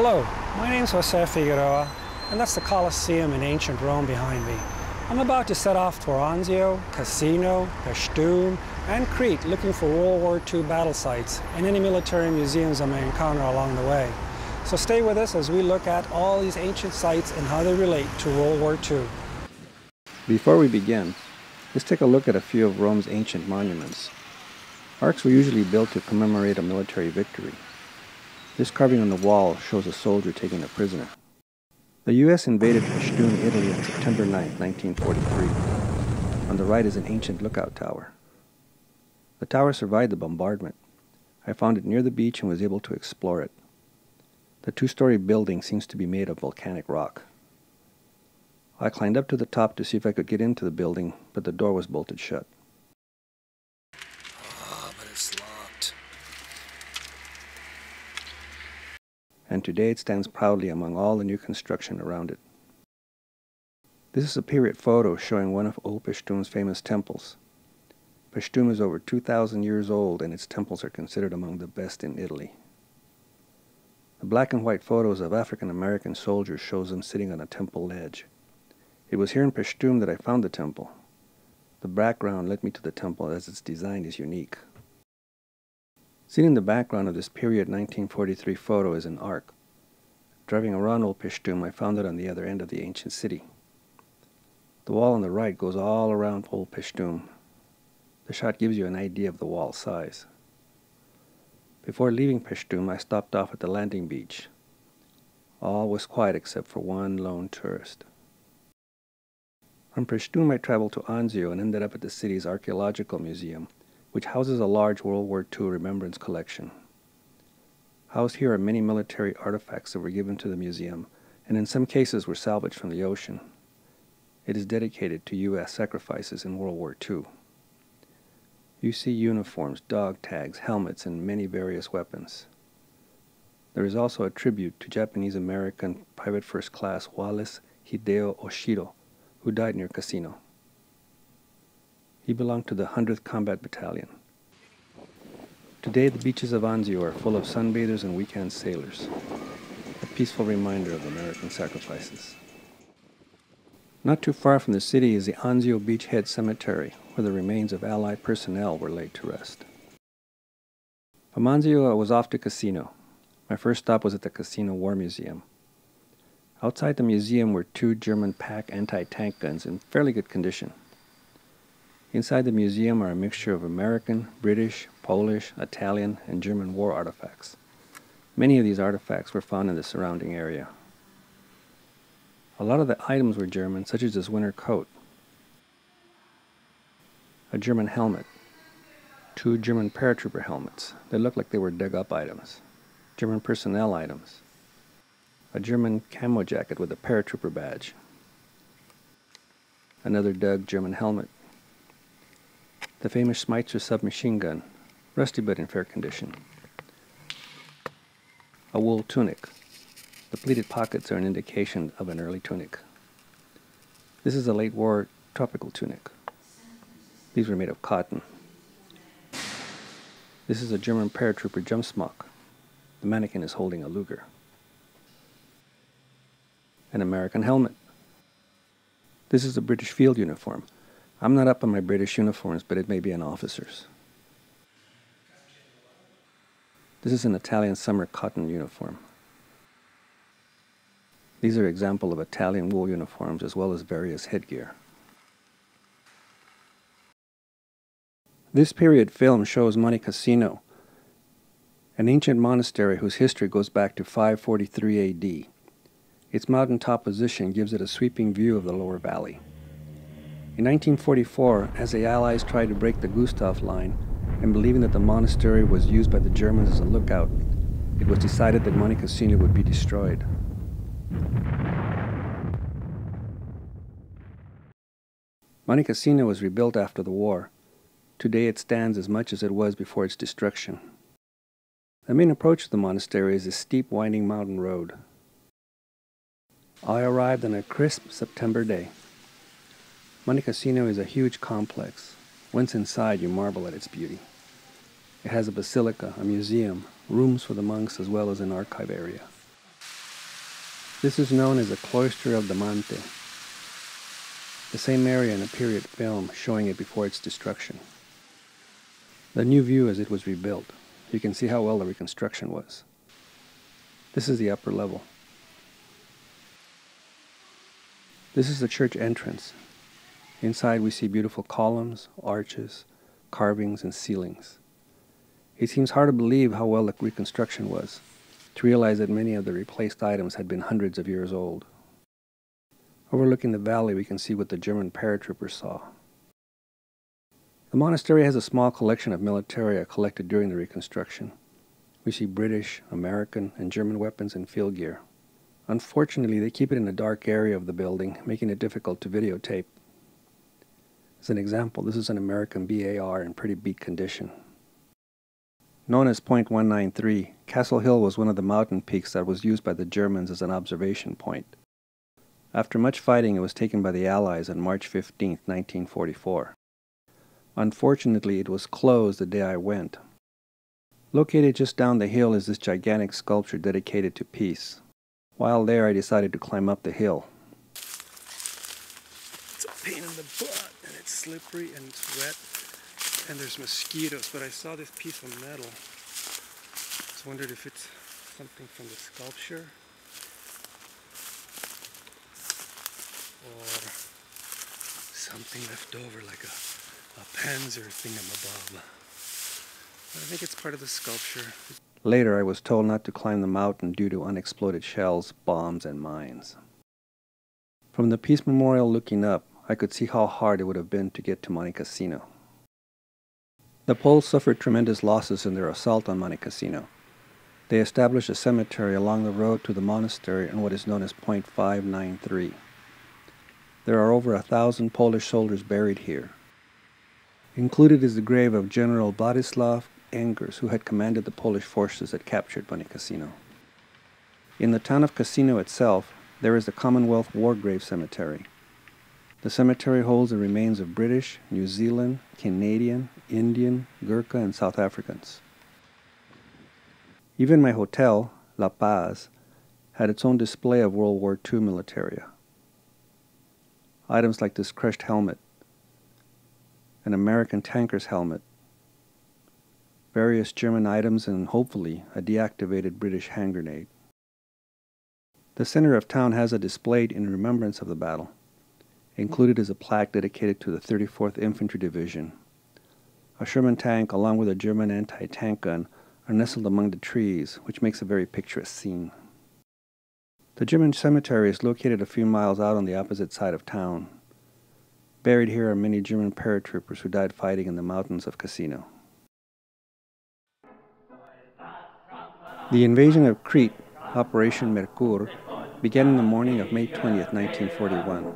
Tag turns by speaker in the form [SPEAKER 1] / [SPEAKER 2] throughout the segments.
[SPEAKER 1] Hello, my name is Jose Figueroa, and that's the Colosseum in ancient Rome behind me. I'm about to set off for Anzio, Cassino, Paestum, and Crete looking for World War II battle sites and any military museums I may encounter along the way. So stay with us as we look at all these ancient sites and how they relate to World War II.
[SPEAKER 2] Before we begin, let's take a look at a few of Rome's ancient monuments. Arcs were usually built to commemorate a military victory. This carving on the wall shows a soldier taking a prisoner. The U.S. invaded Paestum, Italy on September 9, 1943. On the right is an ancient lookout tower. The tower survived the bombardment. I found it near the beach and was able to explore it. The two-story building seems to be made of volcanic rock. I climbed up to the top to see if I could get into the building, but the door was bolted shut.
[SPEAKER 1] But it's locked.
[SPEAKER 2] And today it stands proudly among all the new construction around it. This is a period photo showing one of Old Paestum's famous temples. Paestum is over 2,000 years old and its temples are considered among the best in Italy. The black and white photos of African American soldiers shows them sitting on a temple ledge. It was here in Paestum that I found the temple. The background led me to the temple as its design is unique. Seen in the background of this period 1943 photo is an ark. Driving around Old Paestum, I found it on the other end of the ancient city. The wall on the right goes all around Old Paestum. The shot gives you an idea of the wall size. Before leaving Paestum, I stopped off at the landing beach. All was quiet except for one lone tourist. From Paestum, I traveled to Anzio and ended up at the city's archaeological museum, which houses a large World War II remembrance collection. Housed here are many military artifacts that were given to the museum, and in some cases were salvaged from the ocean. It is dedicated to U.S. sacrifices in World War II. You see uniforms, dog tags, helmets, and many various weapons. There is also a tribute to Japanese-American Private First Class Wallace Hideo Oshiro, who died near Cassino. He belonged to the 100th Combat Battalion. Today, the beaches of Anzio are full of sunbathers and weekend sailors, a peaceful reminder of American sacrifices. Not too far from the city is the Anzio Beachhead Cemetery, where the remains of Allied personnel were laid to rest. From Anzio, I was off to Cassino. My first stop was at the Cassino War Museum. Outside the museum were two German Pak anti-tank guns in fairly good condition. Inside the museum are a mixture of American, British, Polish, Italian, and German war artifacts. Many of these artifacts were found in the surrounding area. A lot of the items were German, such as this winter coat, a German helmet, two German paratrooper helmets that looked like they were dug-up items, German personnel items, a German camo jacket with a paratrooper badge, another dug German helmet, the famous Schmeitzer submachine gun, rusty but in fair condition, a wool tunic. The pleated pockets are an indication of an early tunic. This is a late war tropical tunic. These were made of cotton. This is a German paratrooper jump smock. The mannequin is holding a Luger. An American helmet. This is a British field uniform. I'm not up on my British uniforms, but it may be an officer's. This is an Italian summer cotton uniform. These are examples of Italian wool uniforms as well as various headgear. This period film shows Monte Cassino, an ancient monastery whose history goes back to 543 AD. Its mountaintop position gives it a sweeping view of the lower valley. In 1944, as the Allies tried to break the Gustav Line, and believing that the monastery was used by the Germans as a lookout, it was decided that Monte Cassino would be destroyed. Monte Cassino was rebuilt after the war. Today it stands as much as it was before its destruction. The main approach to the monastery is a steep, winding mountain road. I arrived on a crisp September day. Monte Cassino is a huge complex. Once inside, you marvel at its beauty. It has a basilica, a museum, rooms for the monks, as well as an archive area. This is known as the Cloister of Damante, the same area in a period film showing it before its destruction. The new view as it was rebuilt. You can see how well the reconstruction was. This is the upper level. This is the church entrance. Inside we see beautiful columns, arches, carvings, and ceilings. It seems hard to believe how well the reconstruction was, to realize that many of the replaced items had been hundreds of years old. Overlooking the valley, we can see what the German paratroopers saw. The monastery has a small collection of militaria collected during the reconstruction. We see British, American, and German weapons and field gear. Unfortunately, they keep it in a dark area of the building, making it difficult to videotape. As an example, this is an American BAR in pretty beat condition. Known as Point 193, Castle Hill was one of the mountain peaks that was used by the Germans as an observation point. After much fighting, it was taken by the Allies on March 15, 1944. Unfortunately, it was closed the day I went. Located just down the hill is this gigantic sculpture dedicated to peace. While there, I decided to climb up the hill. It's a pain in the butt, and it's slippery, and it's wet, and there's mosquitoes, but I saw this piece of metal. I wondered if it's something from the sculpture, or something left over, like a panzer thingamabob. I think it's part of the sculpture. Later, I was told not to climb the mountain due to unexploded shells, bombs, and mines. From the Peace Memorial looking up, I could see how hard it would have been to get to Monte Cassino. The Poles suffered tremendous losses in their assault on Monte Cassino. They established a cemetery along the road to the monastery on what is known as Point 593. There are over 1,000 Polish soldiers buried here. Included is the grave of General Władysław Engers, who had commanded the Polish forces that captured Monte Cassino. In the town of Cassino itself, there is the Commonwealth War Grave Cemetery. The cemetery holds the remains of British, New Zealand, Canadian, Indian, Gurkha, and South Africans. Even my hotel, La Paz, had its own display of World War II militaria. Items like this crushed helmet, an American tanker's helmet, various German items, and hopefully a deactivated British hand grenade. The center of town has a display in remembrance of the battle. Included is a plaque dedicated to the 34th Infantry Division. A Sherman tank along with a German anti-tank gun are nestled among the trees, which makes a very picturesque scene. The German cemetery is located a few miles out on the opposite side of town. Buried here are many German paratroopers who died fighting in the mountains of Cassino. The invasion of Crete, Operation Mercure, began in the morning of May 20, 1941.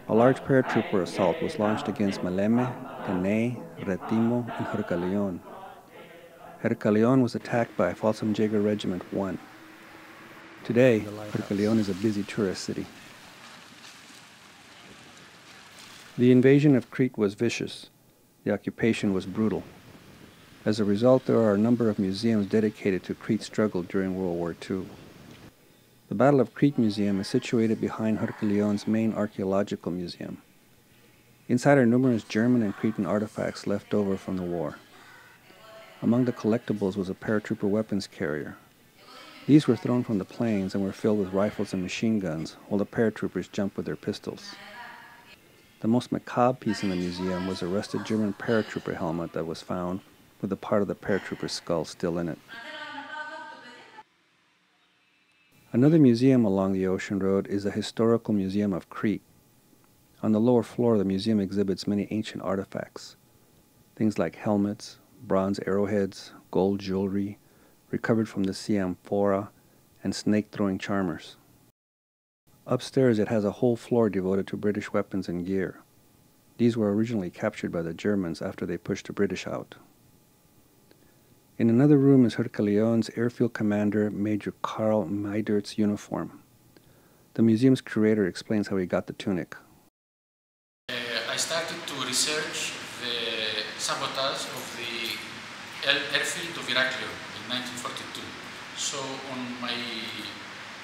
[SPEAKER 2] A large paratrooper assault was launched against Maleme, Caney, Retimo, and Hercaleon. Hercaleon was attacked by Fallschirmjäger Regiment 1. Today, Hercaleon is a busy tourist city. The invasion of Crete was vicious. The occupation was brutal. As a result, there are a number of museums dedicated to Crete's struggle during World War II. The Battle of Crete Museum is situated behind Hercaleon's main archaeological museum. Inside are numerous German and Cretan artifacts left over from the war. Among the collectibles was a paratrooper weapons carrier. These were thrown from the planes and were filled with rifles and machine guns, while the paratroopers jumped with their pistols. The most macabre piece in the museum was a rusted German paratrooper helmet that was found with a part of the paratrooper's skull still in it. Another museum along the ocean road is the Historical Museum of Crete. On the lower floor, the museum exhibits many ancient artifacts. Things like helmets, bronze arrowheads, gold jewelry, recovered from the sea amphora, and snake-throwing charmers. Upstairs, it has a whole floor devoted to British weapons and gear. These were originally captured by the Germans after they pushed the British out. In another room is Hercaleon's airfield commander, Major Karl Meidert's uniform. The museum's curator explains how he got the tunic.
[SPEAKER 3] I started to research the sabotage of the airfield of Heraklion in 1942. So on my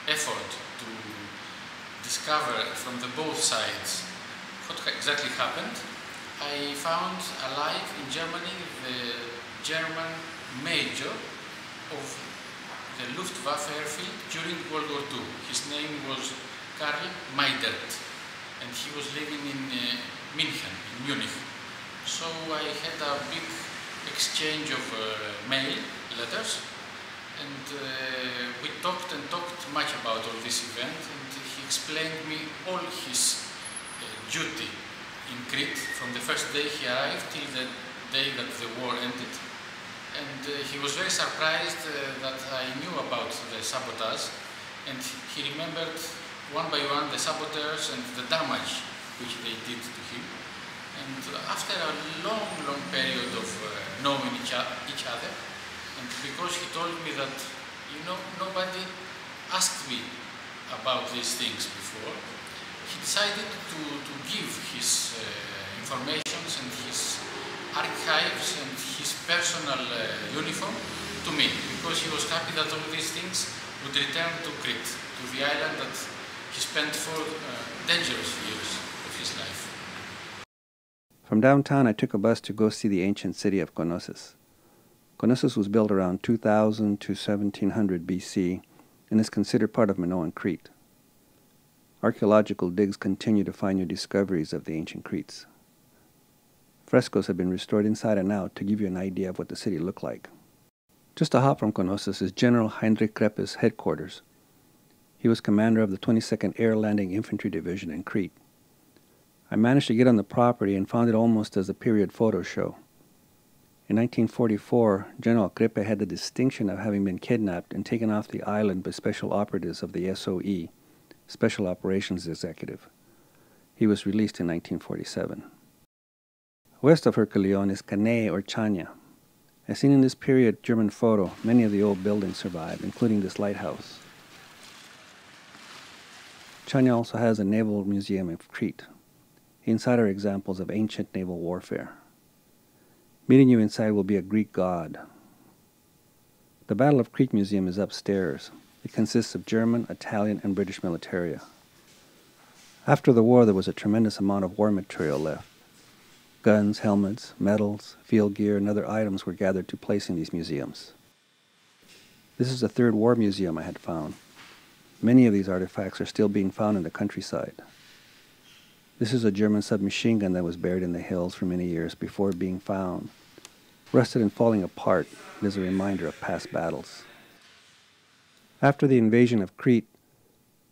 [SPEAKER 3] effort to discover from the both sides what exactly happened, I found alive in Germany the German major of the Luftwaffe airfield during World War II. His name was Karl Maydert, and he was living in Munich. So I had a big exchange of mail, letters, and we talked and talked much about all this event, and he explained me all his duty in Crete from the first day he arrived till the day that the war ended. And he was very surprised that I knew about the sabotage, and he remembered one by one the saboteurs and the damage which they did to him. And after a long period of knowing each other, and because he told me that, you know, nobody asked me about these things before, he decided to give his informations and his archives and his personal uniform to me, because he was happy that all these things would return to Crete, to the island that he spent 4 dangerous years of his life.
[SPEAKER 2] From downtown, I took a bus to go see the ancient city of Knossos. Knossos was built around 2000 to 1700 BC and is considered part of Minoan Crete. Archaeological digs continue to find new discoveries of the ancient Cretes. Frescoes have been restored inside and out to give you an idea of what the city looked like. Just a hop from Knossos is General Heinrich Kreppe's headquarters. He was commander of the 22nd Air Landing Infantry Division in Crete. I managed to get on the property and found it almost as a period photo show. In 1944, General Kreppe had the distinction of having been kidnapped and taken off the island by special operatives of the SOE, Special Operations Executive. He was released in 1947. West of Herculeon is Cannae or Chania. As seen in this period German photo, many of the old buildings survive, including this lighthouse. Chania also has a naval museum of Crete. Inside are examples of ancient naval warfare. Meeting you inside will be a Greek god. The Battle of Crete Museum is upstairs. It consists of German, Italian, and British militaria. After the war, there was a tremendous amount of war material left. Guns, helmets, medals, field gear, and other items were gathered to place in these museums. This is the third war museum I had found. Many of these artifacts are still being found in the countryside. This is a German submachine gun that was buried in the hills for many years before being found. Rusted and falling apart, it is a reminder of past battles. After the invasion of Crete,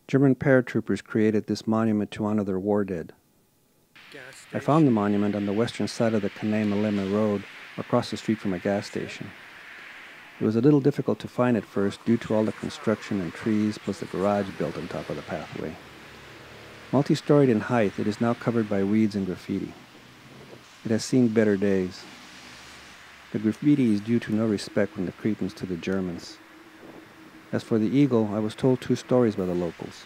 [SPEAKER 2] German paratroopers created this monument to honor their war dead. I found the monument on the western side of the Cannae-Maleme Road, across the street from a gas station. It was a little difficult to find at first due to all the construction and trees, plus the garage built on top of the pathway. Multi-storied in height, it is now covered by weeds and graffiti. It has seen better days. The graffiti is due to no respect from the Cretans to the Germans. As for the eagle, I was told 2 stories by the locals.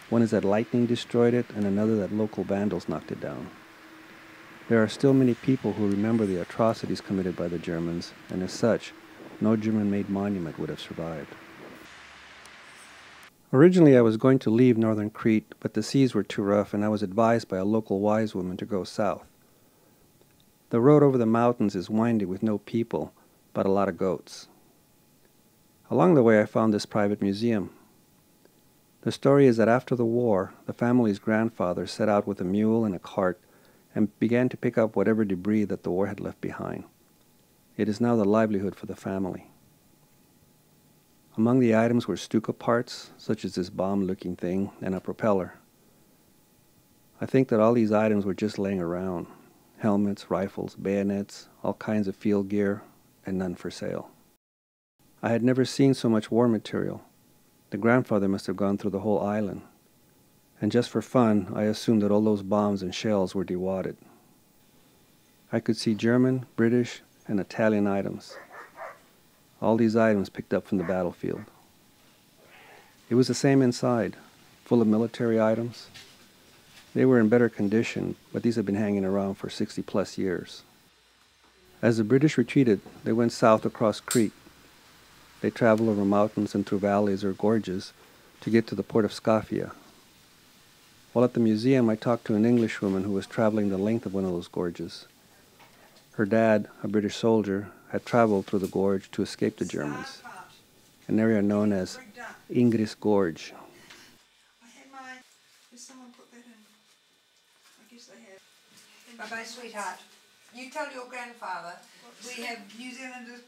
[SPEAKER 2] One is that lightning destroyed it, and another that local vandals knocked it down. There are still many people who remember the atrocities committed by the Germans, and as such, no German-made monument would have survived. Originally, I was going to leave northern Crete, but the seas were too rough, and I was advised by a local wise woman to go south. The road over the mountains is windy with no people, but a lot of goats. Along the way, I found this private museum. The story is that after the war, the family's grandfather set out with a mule and a cart and began to pick up whatever debris that the war had left behind. It is now the livelihood for the family. Among the items were Stuka parts, such as this bomb-looking thing, and a propeller. I think that all these items were just laying around. Helmets, rifles, bayonets, all kinds of field gear, and none for sale. I had never seen so much war material. The grandfather must have gone through the whole island. And just for fun, I assumed that all those bombs and shells were dewadded. I could see German, British, and Italian items. All these items picked up from the battlefield. It was the same inside, full of military items. They were in better condition, but these had been hanging around for 60+ years. As the British retreated, they went south across Crete. They traveled over mountains and through valleys or gorges, to get to the port of Skafia. While at the museum, I talked to an Englishwoman who was traveling the length of one of those gorges. Her dad, a British soldier, had traveled through the gorge to escape the Germans, an area known as Ingris Gorge.
[SPEAKER 4] Bye-bye, sweetheart. You tell your grandfather we have New Zealanders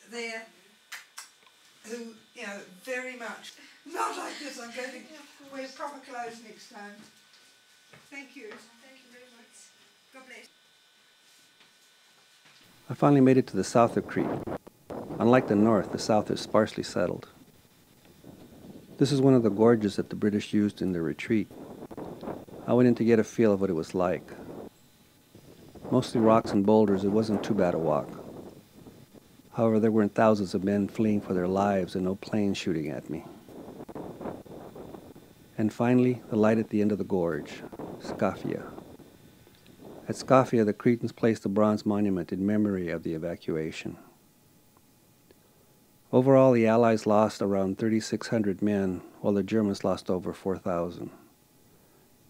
[SPEAKER 4] there who, you know, very much. Not like this, I'm going to wear proper clothes next time. Thank you. Thank you very much. God bless.
[SPEAKER 2] I finally made it to the south of Crete. Unlike the north, the south is sparsely settled. This is one of the gorges that the British used in their retreat. I went in to get a feel of what it was like. Mostly rocks and boulders, it wasn't too bad a walk. However, there weren't thousands of men fleeing for their lives and no planes shooting at me. And finally, the light at the end of the gorge, Skafia. At Skafia, the Cretans placed a bronze monument in memory of the evacuation. Overall, the Allies lost around 3,600 men, while the Germans lost over 4,000.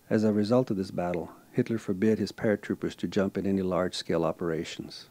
[SPEAKER 2] As a result of this battle, Hitler forbid his paratroopers to jump in any large-scale operations.